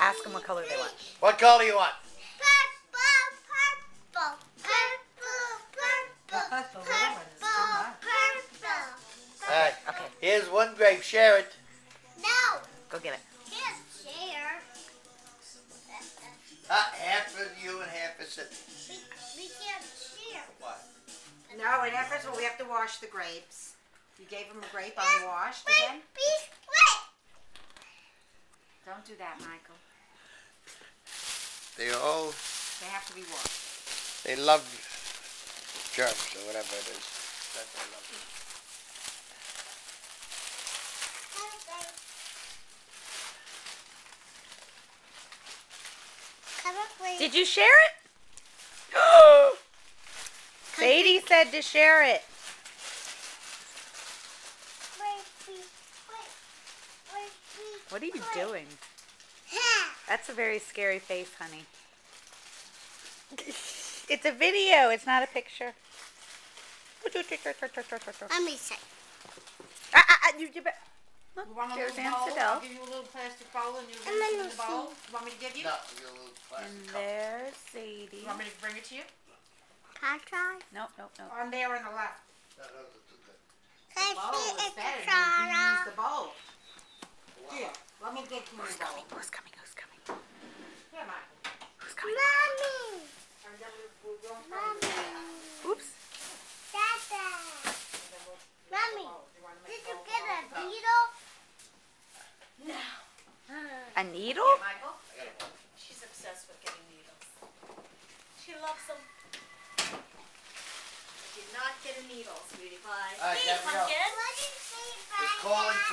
Ask them what color they want. What color you want? Alright, Okay. here's one grape. Share it. No. Go get it. Can't share. Half for you and half for Sydney. We can't share. What? No, and first of all, we have to wash the grapes. You gave them a grape unwashed again? Wait. Don't do that, Michael. They all, They have to be washed. they love germs or whatever it is that they love. Did you share it? Sadie said to share it. What are you doing? That's a very scary face, honey. It's a video. It's not a picture. Let me see. Look, You want a there's little Aunt bowl? Fidel. I'll give you a little plastic bowl and you I'm rinse it in gonna the bowl. You want me to give you? No, you're a little plastic And cup. there's Sadie. You want me to bring it to you? Can I try? Nope, nope, nope. On there on the left. No, those are too good. Can Bowl I see is it? better. You Try. use the bowl. Here, let me get you Who's the bowl. coming? Who's coming? Who's coming? Here, Michael. Who's coming? Mommy. And then we'll go from Mommy. there. Oops. Dada. And then we'll use the Mommy, bowl. Do you want to make Did you bowl get for a all? needle? No. A needle? Here, Michael. She's obsessed with getting needles. She loves them. I did not get a needle, sweetie pie. All right, Gabrielle. What did you say, It's calling for